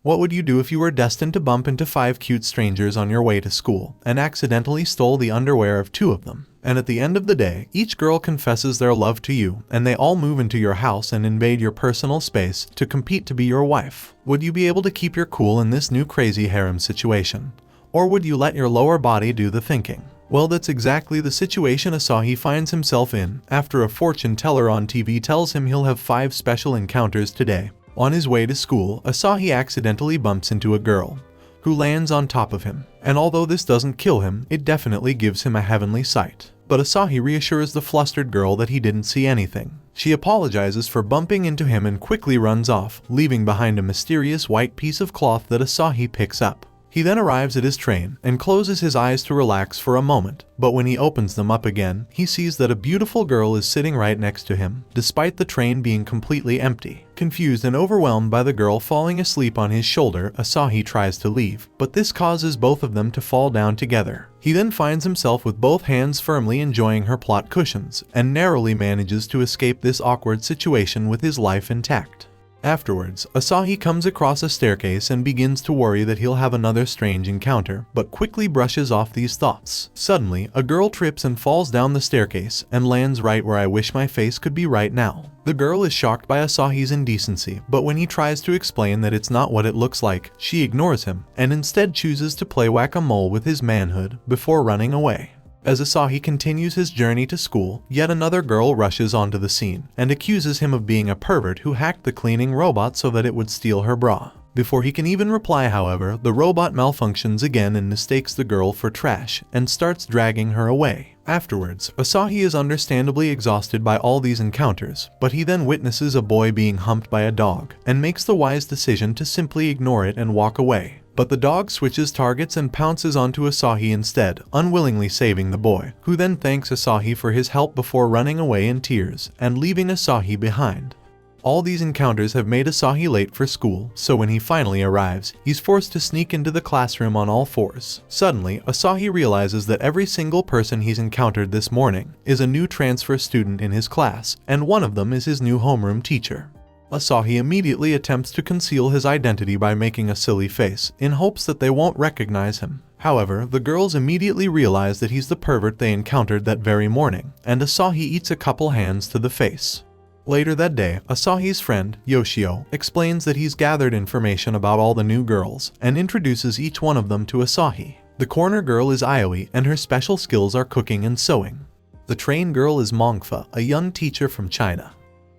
What would you do if you were destined to bump into 5 cute strangers on your way to school and accidentally stole the underwear of 2 of them? And at the end of the day, each girl confesses their love to you and they all move into your house and invade your personal space to compete to be your wife. Would you be able to keep your cool in this new crazy harem situation? Or would you let your lower body do the thinking? Well, that's exactly the situation ASAHI finds himself in after a fortune teller on TV tells him he'll have 5 special encounters today. On his way to school, ASAHI accidentally bumps into a girl who lands on top of him, and although this doesn't kill him, it definitely gives him a heavenly sight. But ASAHI reassures the flustered girl that he didn't see anything. She apologizes for bumping into him and quickly runs off, leaving behind a mysterious white piece of cloth that ASAHI picks up. He then arrives at his train and closes his eyes to relax for a moment, but when he opens them up again, he sees that a beautiful girl is sitting right next to him, despite the train being completely empty. Confused and overwhelmed by the girl falling asleep on his shoulder, ASAHI tries to leave, but this causes both of them to fall down together. He then finds himself with both hands firmly enjoying her plot cushions, and narrowly manages to escape this awkward situation with his life intact. Afterwards, ASAHI comes across a staircase and begins to worry that he'll have another strange encounter, but quickly brushes off these thoughts. Suddenly, a girl trips and falls down the staircase and lands right where I wish my face could be right now. The girl is shocked by ASAHI's indecency, but when he tries to explain that it's not what it looks like, she ignores him and instead chooses to play whack-a-mole with his manhood before running away. As ASAHI continues his journey to school, yet another girl rushes onto the scene and accuses him of being a pervert who hacked the cleaning robot so that it would steal her bra. Before he can even reply, however, the robot malfunctions again and mistakes the girl for trash and starts dragging her away. Afterwards, ASAHI is understandably exhausted by all these encounters, but he then witnesses a boy being humped by a dog and makes the wise decision to simply ignore it and walk away. But the dog switches targets and pounces onto ASAHI instead, unwillingly saving the boy, who then thanks ASAHI for his help before running away in tears and leaving ASAHI behind. All these encounters have made ASAHI late for school, so when he finally arrives, he's forced to sneak into the classroom on all fours. Suddenly, ASAHI realizes that every single person he's encountered this morning is a new transfer student in his class, and one of them is his new homeroom teacher. ASAHI immediately attempts to conceal his identity by making a silly face, in hopes that they won't recognize him. However, the girls immediately realize that he's the pervert they encountered that very morning, and ASAHI eats a couple hands to the face. Later that day, ASAHI's friend, YOSHIO, explains that he's gathered information about all the new girls, and introduces each one of them to ASAHI. The corner girl is Aoi, and her special skills are cooking and sewing. The train girl is Mongfa, a young teacher from China.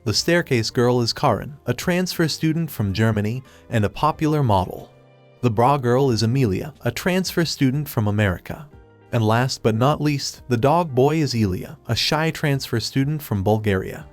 The staircase girl is KARIN, a transfer student from Germany and a popular model. The bra girl is AMELIA, a transfer student from America. And last but not least, the dog boy is Ilya, a shy transfer student from Bulgaria.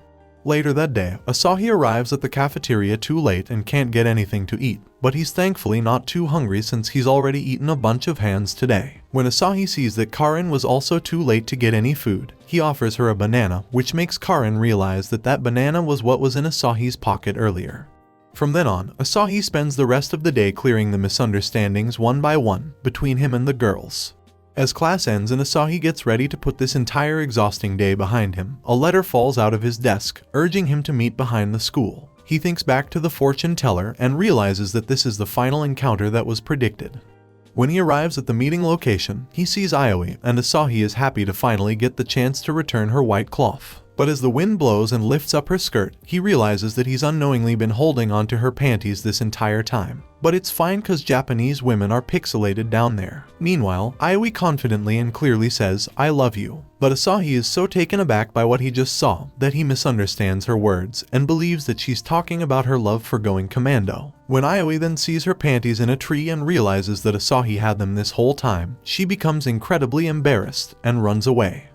Later that day, ASAHI arrives at the cafeteria too late and can't get anything to eat, but he's thankfully not too hungry since he's already eaten a bunch of hands today. When ASAHI sees that KARIN was also too late to get any food, he offers her a banana, which makes KARIN realize that that banana was what was in ASAHI's pocket earlier. From then on, ASAHI spends the rest of the day clearing the misunderstandings one by one between him and the girls. As class ends and ASAHI gets ready to put this entire exhausting day behind him, a letter falls out of his desk, urging him to meet behind the school. He thinks back to the fortune teller and realizes that this is the final encounter that was predicted. When he arrives at the meeting location, he sees Aoi, and ASAHI is happy to finally get the chance to return her white cloth. But as the wind blows and lifts up her skirt, he realizes that he's unknowingly been holding onto her panties this entire time. But it's fine cause Japanese women are pixelated down there. Meanwhile, Aoi confidently and clearly says, "I love you." But ASAHI is so taken aback by what he just saw that he misunderstands her words and believes that she's talking about her love for going commando. When Aoi then sees her panties in a tree and realizes that ASAHI had them this whole time, she becomes incredibly embarrassed and runs away.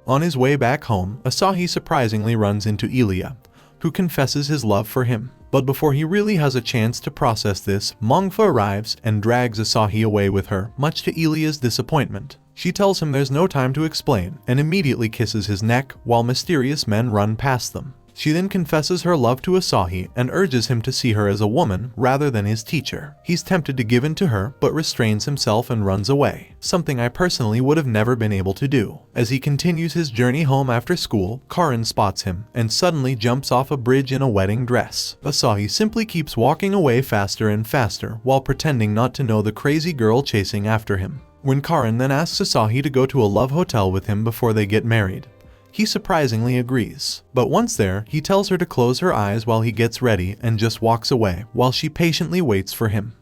On his way back home, ASAHI surprisingly runs into Ilya, who confesses his love for him. But before he really has a chance to process this, Mongfa arrives and drags ASAHI away with her, much to Ilya's disappointment. She tells him there's no time to explain and immediately kisses his neck while mysterious men run past them. She then confesses her love to ASAHI and urges him to see her as a woman rather than his teacher. He's tempted to give in to her, but restrains himself and runs away, something I personally would have never been able to do. As he continues his journey home after school, KARIN spots him and suddenly jumps off a bridge in a wedding dress. ASAHI simply keeps walking away faster and faster while pretending not to know the crazy girl chasing after him. When KARIN then asks ASAHI to go to a love hotel with him before they get married, he surprisingly agrees. But once there, he tells her to close her eyes while he gets ready and just walks away while she patiently waits for him.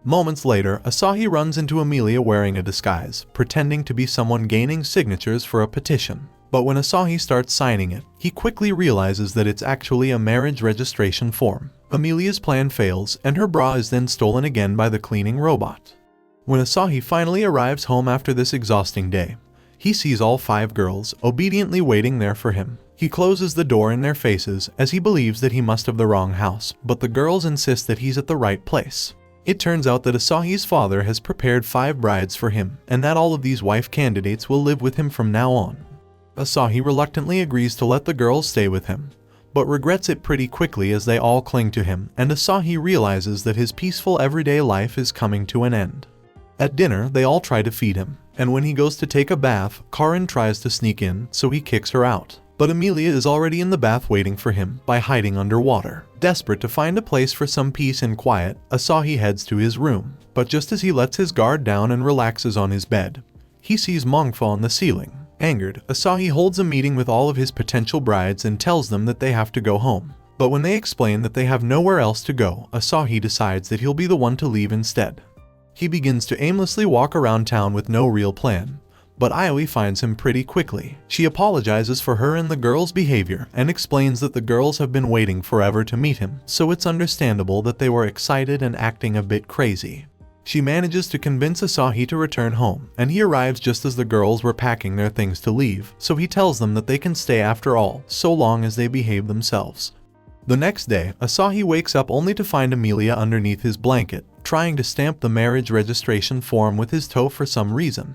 Moments later, ASAHI runs into AMELIA wearing a disguise, pretending to be someone gaining signatures for a petition. But when ASAHI starts signing it, he quickly realizes that it's actually a marriage registration form. AMELIA's plan fails, and her bra is then stolen again by the cleaning robot. When ASAHI finally arrives home after this exhausting day, he sees all 5 girls obediently waiting there for him. He closes the door in their faces as he believes that he must have the wrong house, but the girls insist that he's at the right place. It turns out that ASAHI's father has prepared 5 brides for him, and that all of these wife candidates will live with him from now on. ASAHI reluctantly agrees to let the girls stay with him, but regrets it pretty quickly as they all cling to him, and ASAHI realizes that his peaceful everyday life is coming to an end. At dinner, they all try to feed him, and when he goes to take a bath, KARIN tries to sneak in, so he kicks her out. But AMELIA is already in the bath waiting for him by hiding underwater. Desperate to find a place for some peace and quiet, ASAHI heads to his room. But just as he lets his guard down and relaxes on his bed, he sees manga on the ceiling. Angered, ASAHI holds a meeting with all of his potential brides and tells them that they have to go home. But when they explain that they have nowhere else to go, ASAHI decides that he'll be the one to leave instead. He begins to aimlessly walk around town with no real plan, but Ioi finds him pretty quickly. She apologizes for her and the girls' behavior and explains that the girls have been waiting forever to meet him, so it's understandable that they were excited and acting a bit crazy. She manages to convince ASAHI to return home, and he arrives just as the girls were packing their things to leave, so he tells them that they can stay after all, so long as they behave themselves. The next day, ASAHI wakes up only to find AMELIA underneath his blanket, trying to stamp the marriage registration form with his toe for some reason.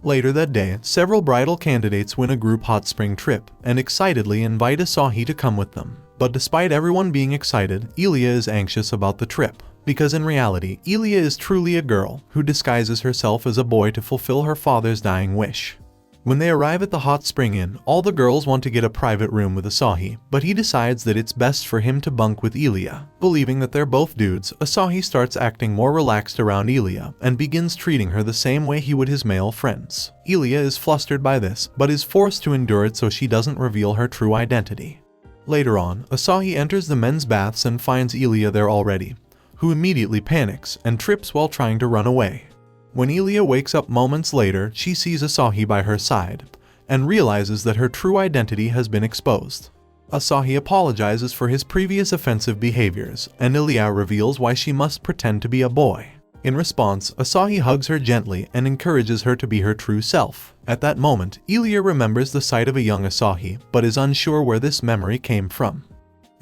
Later that day, several bridal candidates win a group hot spring trip and excitedly invite ASAHI to come with them. But despite everyone being excited, Elia is anxious about the trip, because in reality, Elia is truly a girl who disguises herself as a boy to fulfill her father's dying wish. When they arrive at the hot spring inn, all the girls want to get a private room with ASAHI, but he decides that it's best for him to bunk with Elia. Believing that they're both dudes, ASAHI starts acting more relaxed around Elia and begins treating her the same way he would his male friends. Elia is flustered by this, but is forced to endure it so she doesn't reveal her true identity. Later on, ASAHI enters the men's baths and finds Elia there already, who immediately panics and trips while trying to run away. When Elia wakes up moments later, she sees ASAHI by her side and realizes that her true identity has been exposed. ASAHI apologizes for his previous offensive behaviors, and Elia reveals why she must pretend to be a boy. In response, ASAHI hugs her gently and encourages her to be her true self. At that moment, Elia remembers the sight of a young ASAHI, but is unsure where this memory came from.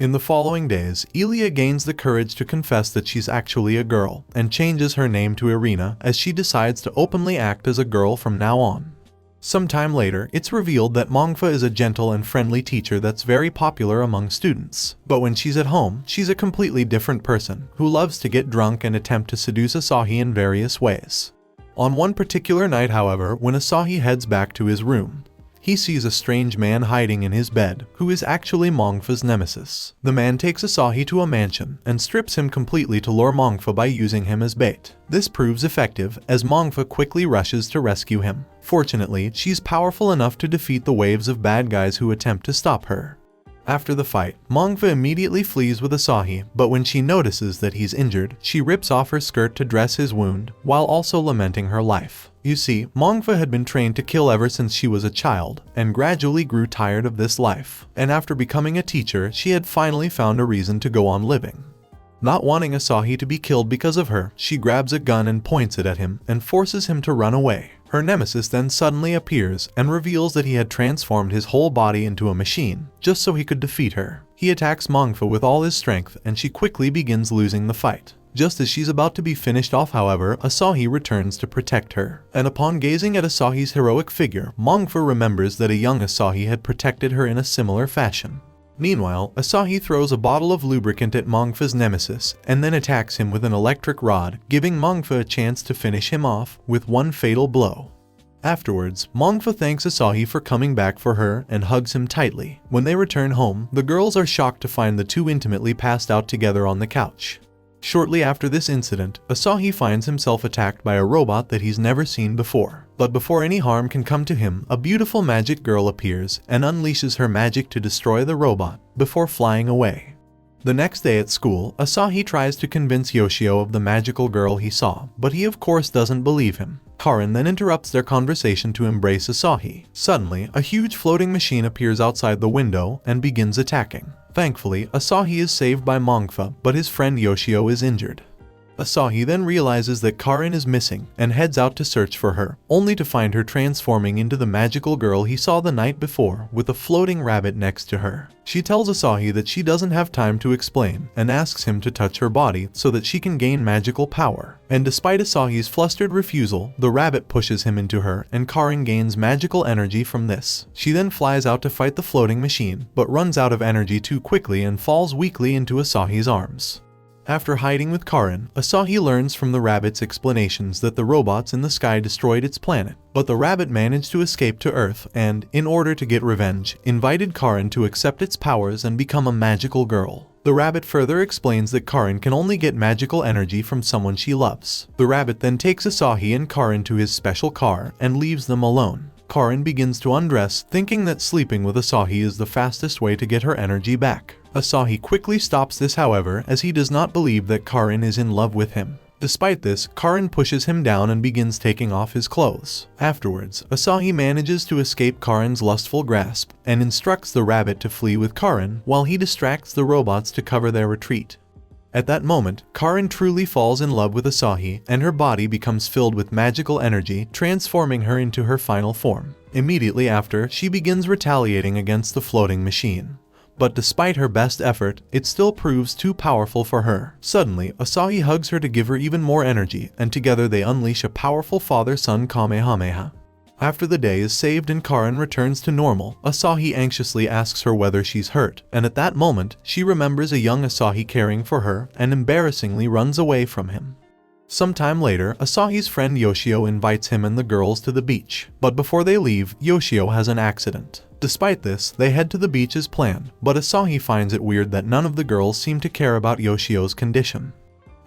In the following days, Elia gains the courage to confess that she's actually a girl and changes her name to Irina as she decides to openly act as a girl from now on. Sometime later, it's revealed that manga is a gentle and friendly teacher that's very popular among students. But when she's at home, she's a completely different person who loves to get drunk and attempt to seduce ASAHI in various ways. On one particular night, however, when ASAHI heads back to his room, he sees a strange man hiding in his bed, who is actually manga's nemesis. The man takes ASAHI to a mansion and strips him completely to lure manga by using him as bait. This proves effective as manga quickly rushes to rescue him. Fortunately, she's powerful enough to defeat the waves of bad guys who attempt to stop her. After the fight, manga immediately flees with ASAHI, but when she notices that he's injured, she rips off her skirt to dress his wound, while also lamenting her life. You see, manga had been trained to kill ever since she was a child, and gradually grew tired of this life. And after becoming a teacher, she had finally found a reason to go on living. Not wanting ASAHI to be killed because of her, she grabs a gun and points it at him and forces him to run away. Her nemesis then suddenly appears and reveals that he had transformed his whole body into a machine, just so he could defeat her. He attacks manga with all his strength and she quickly begins losing the fight. Just as she's about to be finished off, however, ASAHI returns to protect her. And upon gazing at ASAHI's heroic figure, manga remembers that a young ASAHI had protected her in a similar fashion. Meanwhile, Asahi throws a bottle of lubricant at Mongfa's nemesis and then attacks him with an electric rod, giving Mongfa a chance to finish him off with one fatal blow. Afterwards, Mongfa thanks Asahi for coming back for her and hugs him tightly. When they return home, the girls are shocked to find the two intimately passed out together on the couch. Shortly after this incident, Asahi finds himself attacked by a robot that he's never seen before. But before any harm can come to him, a beautiful magic girl appears and unleashes her magic to destroy the robot before flying away. The next day at school, Asahi tries to convince Yoshio of the magical girl he saw, but he of course doesn't believe him. Karin then interrupts their conversation to embrace Asahi. Suddenly, a huge floating machine appears outside the window and begins attacking. Thankfully, Asahi is saved by Mongfa, but his friend Yoshio is injured. Asahi then realizes that Karin is missing and heads out to search for her, only to find her transforming into the magical girl he saw the night before with a floating rabbit next to her. She tells Asahi that she doesn't have time to explain and asks him to touch her body so that she can gain magical power. And despite Asahi's flustered refusal, the rabbit pushes him into her and Karin gains magical energy from this. She then flies out to fight the floating machine, but runs out of energy too quickly and falls weakly into Asahi's arms. After hiding with Karin, Asahi learns from the rabbit's explanations that the robots in the sky destroyed its planet, but the rabbit managed to escape to Earth and, in order to get revenge, invited Karin to accept its powers and become a magical girl. The rabbit further explains that Karin can only get magical energy from someone she loves. The rabbit then takes Asahi and Karin to his special car and leaves them alone. Karin begins to undress, thinking that sleeping with Asahi is the fastest way to get her energy back. Asahi quickly stops this, however, as he does not believe that Karin is in love with him. Despite this, Karin pushes him down and begins taking off his clothes. Afterwards, Asahi manages to escape Karin's lustful grasp and instructs the rabbit to flee with Karin while he distracts the robots to cover their retreat. At that moment, Karin truly falls in love with Asahi and her body becomes filled with magical energy, transforming her into her final form. Immediately after, she begins retaliating against the floating machine. But despite her best effort, it still proves too powerful for her. Suddenly, Asahi hugs her to give her even more energy, and together they unleash a powerful father-son Kamehameha. After the day is saved and Karin returns to normal, Asahi anxiously asks her whether she's hurt, and at that moment, she remembers a young Asahi caring for her and embarrassingly runs away from him. Sometime later, Asahi's friend Yoshio invites him and the girls to the beach, but before they leave, Yoshio has an accident. Despite this, they head to the beach as planned, but Asahi finds it weird that none of the girls seem to care about Yoshio's condition.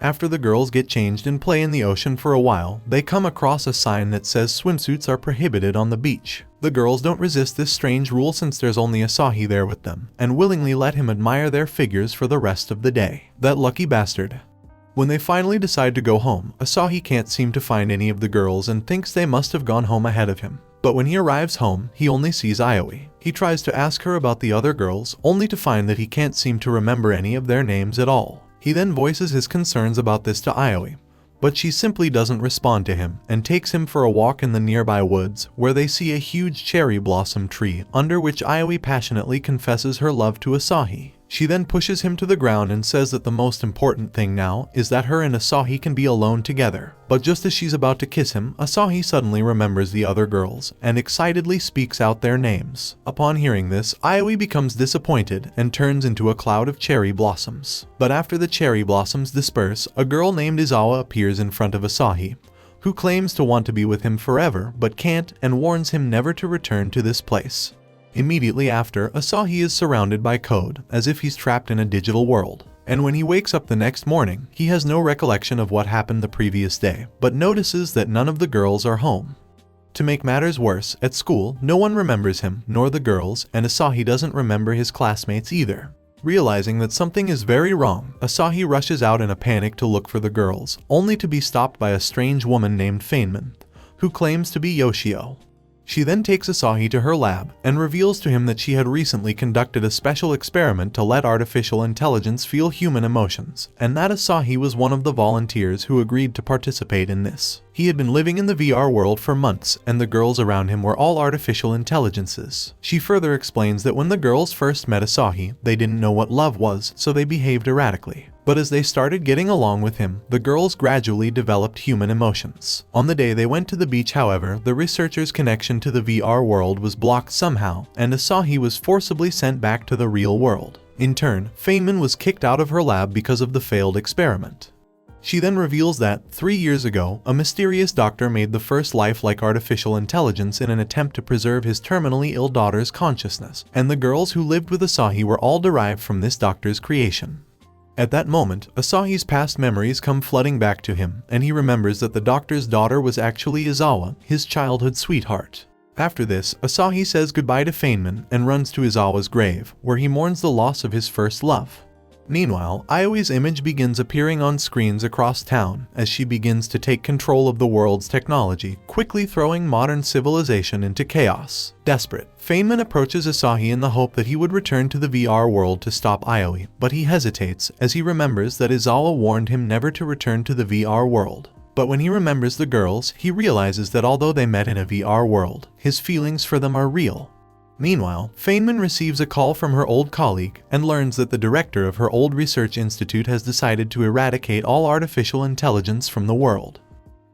After the girls get changed and play in the ocean for a while, they come across a sign that says swimsuits are prohibited on the beach. The girls don't resist this strange rule since there's only Asahi there with them, and willingly let him admire their figures for the rest of the day. That lucky bastard. When they finally decide to go home, Asahi can't seem to find any of the girls and thinks they must have gone home ahead of him. But when he arrives home, he only sees Aoi. He tries to ask her about the other girls, only to find that he can't seem to remember any of their names at all. He then voices his concerns about this to Aoi, but she simply doesn't respond to him and takes him for a walk in the nearby woods, where they see a huge cherry blossom tree under which Aoi passionately confesses her love to Asahi. She then pushes him to the ground and says that the most important thing now is that her and Asahi can be alone together. But just as she's about to kiss him, Asahi suddenly remembers the other girls and excitedly speaks out their names. Upon hearing this, Aoi becomes disappointed and turns into a cloud of cherry blossoms. But after the cherry blossoms disperse, a girl named IZAWA appears in front of Asahi, who claims to want to be with him forever but can't, and warns him never to return to this place. Immediately after, Asahi is surrounded by code, as if he's trapped in a digital world. And when he wakes up the next morning, he has no recollection of what happened the previous day, but notices that none of the girls are home. To make matters worse, at school, no one remembers him, nor the girls, and Asahi doesn't remember his classmates either. Realizing that something is very wrong, Asahi rushes out in a panic to look for the girls, only to be stopped by a strange woman named FEYNMAN, who claims to be YOSHIO. She then takes Asahi to her lab and reveals to him that she had recently conducted a special experiment to let artificial intelligence feel human emotions, and that Asahi was one of the volunteers who agreed to participate in this. He had been living in the VR world for months, and the girls around him were all artificial intelligences. She further explains that when the girls first met Asahi, they didn't know what love was, so they behaved erratically. But as they started getting along with him, the girls gradually developed human emotions. On the day they went to the beach, however, the researcher's connection to the VR world was blocked somehow, and ASAHI was forcibly sent back to the real world. In turn, FEYNMAN was kicked out of her lab because of the failed experiment. She then reveals that, 3 years ago, a mysterious doctor made the first lifelike artificial intelligence in an attempt to preserve his terminally ill daughter's consciousness, and the girls who lived with ASAHI were all derived from this doctor's creation. At that moment, ASAHI's past memories come flooding back to him, and he remembers that the doctor's daughter was actually IZAWA, his childhood sweetheart. After this, ASAHI says goodbye to FEYNMAN and runs to IZAWA's grave, where he mourns the loss of his first love. Meanwhile, Aoi's image begins appearing on screens across town as she begins to take control of the world's technology, quickly throwing modern civilization into chaos. Desperate, FEYNMAN approaches ASAHI in the hope that he would return to the VR world to stop Aoi, but he hesitates as he remembers that IZAWA warned him never to return to the VR world. But when he remembers the girls, he realizes that although they met in a VR world, his feelings for them are real. Meanwhile, FEYNMAN receives a call from her old colleague and learns that the director of her old research institute has decided to eradicate all artificial intelligence from the world.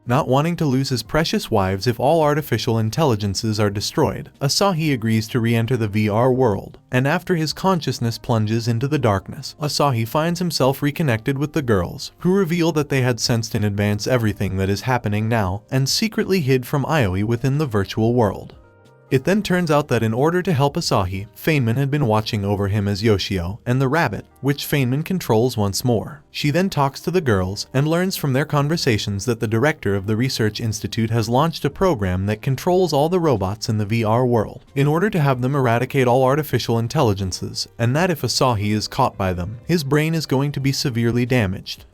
Not wanting to lose his precious wives if all artificial intelligences are destroyed, ASAHI agrees to re-enter the VR world, and after his consciousness plunges into the darkness, ASAHI finds himself reconnected with the girls, who reveal that they had sensed in advance everything that is happening now and secretly hid from Aoi within the virtual world. It then turns out that in order to help ASAHI, FEYNMAN had been watching over him as YOSHIO and the rabbit, which FEYNMAN controls once more. She then talks to the girls and learns from their conversations that the director of the research institute has launched a program that controls all the robots in the VR world, in order to have them eradicate all artificial intelligences, and that if ASAHI is caught by them, his brain is going to be severely damaged.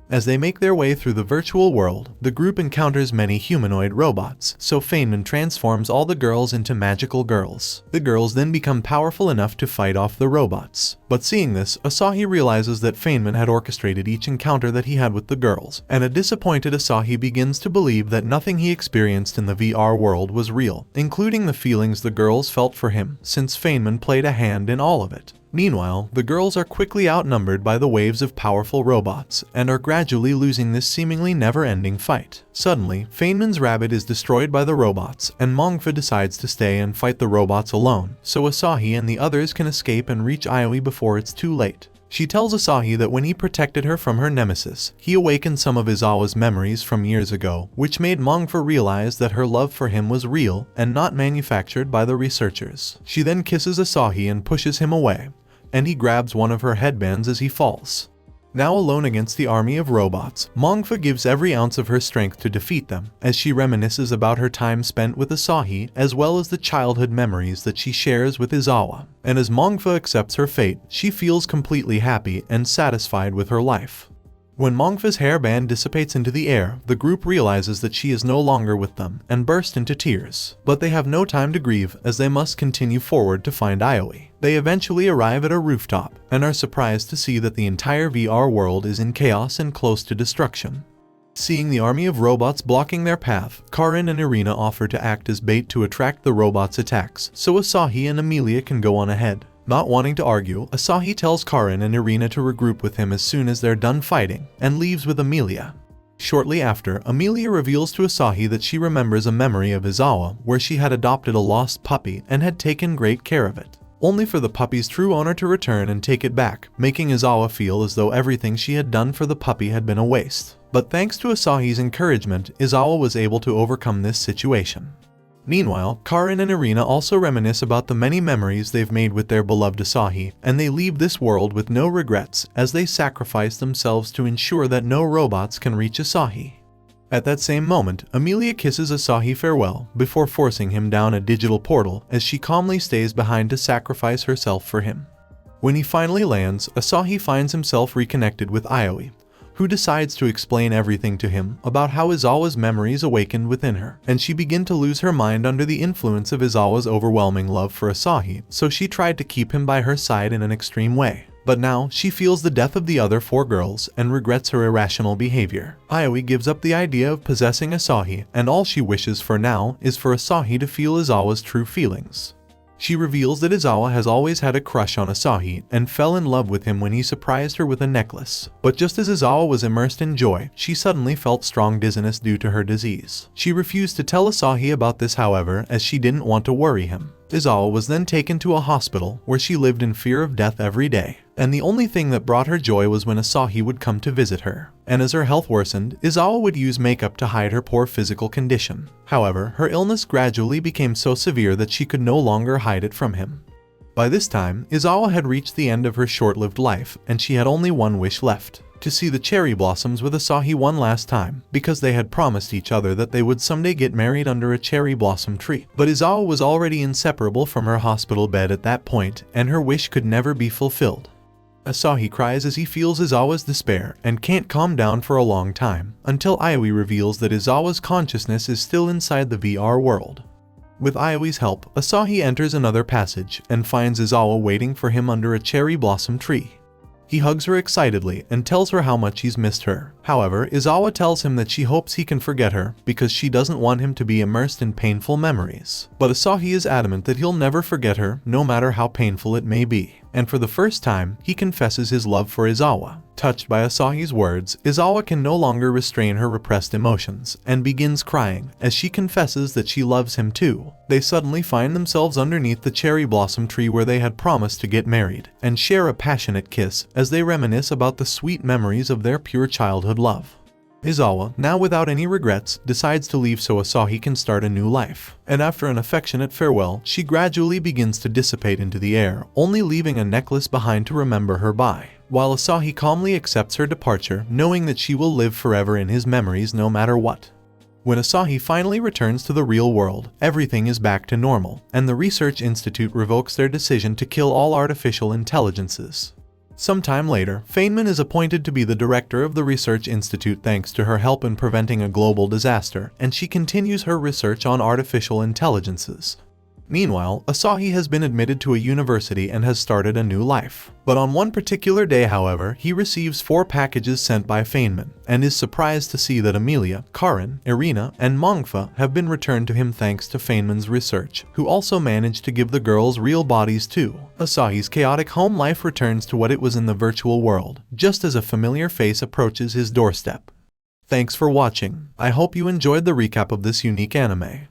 As they make their way through the virtual world, the group encounters many humanoid robots, so FEYNMAN transforms all the girls into magical girls. The girls then become powerful enough to fight off the robots. But seeing this, ASAHI realizes that FEYNMAN had orchestrated each encounter that he had with the girls, and a disappointed ASAHI begins to believe that nothing he experienced in the VR world was real, including the feelings the girls felt for him, since FEYNMAN played a hand in all of it. Meanwhile, the girls are quickly outnumbered by the waves of powerful robots, and are gradually losing this seemingly never-ending fight. Suddenly, FEYNMAN's rabbit is destroyed by the robots, and Mongfa decides to stay and fight the robots alone, so ASAHI and the others can escape and reach Aoi before it's too late. She tells ASAHI that when he protected her from her nemesis, he awakened some of IZAWA's memories from years ago, which made Mongfa realize that her love for him was real and not manufactured by the researchers. She then kisses ASAHI and pushes him away, and he grabs one of her headbands as he falls. Now alone against the army of robots, Mongfa gives every ounce of her strength to defeat them, as she reminisces about her time spent with ASAHI as well as the childhood memories that she shares with IZAWA. And as Mongfa accepts her fate, she feels completely happy and satisfied with her life. When Mongfa's hairband dissipates into the air, the group realizes that she is no longer with them and burst into tears. But they have no time to grieve as they must continue forward to find Aoi. They eventually arrive at a rooftop and are surprised to see that the entire VR world is in chaos and close to destruction. Seeing the army of robots blocking their path, KARIN and Irina offer to act as bait to attract the robots' attacks, so ASAHI and AMELIA can go on ahead. Not wanting to argue, ASAHI tells KARIN and Irina to regroup with him as soon as they're done fighting, and leaves with AMELIA. Shortly after, AMELIA reveals to ASAHI that she remembers a memory of IZAWA where she had adopted a lost puppy and had taken great care of it, only for the puppy's true owner to return and take it back, making IZAWA feel as though everything she had done for the puppy had been a waste. But thanks to ASAHI's encouragement, IZAWA was able to overcome this situation. Meanwhile, KARIN and Irina also reminisce about the many memories they've made with their beloved ASAHI, and they leave this world with no regrets as they sacrifice themselves to ensure that no robots can reach ASAHI. At that same moment, AMELIA kisses ASAHI farewell before forcing him down a digital portal as she calmly stays behind to sacrifice herself for him. When he finally lands, ASAHI finds himself reconnected with Aoi, who decides to explain everything to him about how IZAWA's memories awakened within her, and she began to lose her mind under the influence of IZAWA's overwhelming love for ASAHI, so she tried to keep him by her side in an extreme way. But now, she feels the death of the other 4 girls and regrets her irrational behavior. Aoi gives up the idea of possessing ASAHI, and all she wishes for now is for ASAHI to feel IZAWA's true feelings. She reveals that IZAWA has always had a crush on ASAHI and fell in love with him when he surprised her with a necklace. But just as IZAWA was immersed in joy, she suddenly felt strong dizziness due to her disease. She refused to tell ASAHI about this, however, as she didn't want to worry him. IZAWA was then taken to a hospital where she lived in fear of death every day. And the only thing that brought her joy was when ASAHI would come to visit her. And as her health worsened, IZAWA would use makeup to hide her poor physical condition. However, her illness gradually became so severe that she could no longer hide it from him. By this time, IZAWA had reached the end of her short-lived life, and she had only one wish left: to see the cherry blossoms with ASAHI one last time, because they had promised each other that they would someday get married under a cherry blossom tree. But IZAWA was already inseparable from her hospital bed at that point, and her wish could never be fulfilled. ASAHI cries as he feels IZAWA's despair and can't calm down for a long time, until Ioi reveals that IZAWA's consciousness is still inside the VR world. With Ioi's help, ASAHI enters another passage and finds IZAWA waiting for him under a cherry blossom tree. He hugs her excitedly and tells her how much he's missed her. However, IZAWA tells him that she hopes he can forget her because she doesn't want him to be immersed in painful memories. But ASAHI is adamant that he'll never forget her, no matter how painful it may be. And for the first time, he confesses his love for IZAWA. Touched by ASAHI's words, IZAWA can no longer restrain her repressed emotions and begins crying as she confesses that she loves him too. They suddenly find themselves underneath the cherry blossom tree where they had promised to get married and share a passionate kiss as they reminisce about the sweet memories of their pure childhood love. IZAWA, now without any regrets, decides to leave so ASAHI can start a new life. And after an affectionate farewell, she gradually begins to dissipate into the air, only leaving a necklace behind to remember her by. While ASAHI calmly accepts her departure, knowing that she will live forever in his memories no matter what. When ASAHI finally returns to the real world, everything is back to normal, and the Research Institute revokes their decision to kill all artificial intelligences. Sometime later, FEYNMAN is appointed to be the director of the Research Institute thanks to her help in preventing a global disaster, and she continues her research on artificial intelligences. Meanwhile, ASAHI has been admitted to a university and has started a new life. But on one particular day, however, he receives 4 packages sent by FEYNMAN, and is surprised to see that AMELIA, KARIN, Irina, and Mangfa have been returned to him thanks to FEYNMAN's research, who also managed to give the girls real bodies too. ASAHI's chaotic home life returns to what it was in the virtual world, just as a familiar face approaches his doorstep. Thanks for watching. I hope you enjoyed the recap of this unique anime.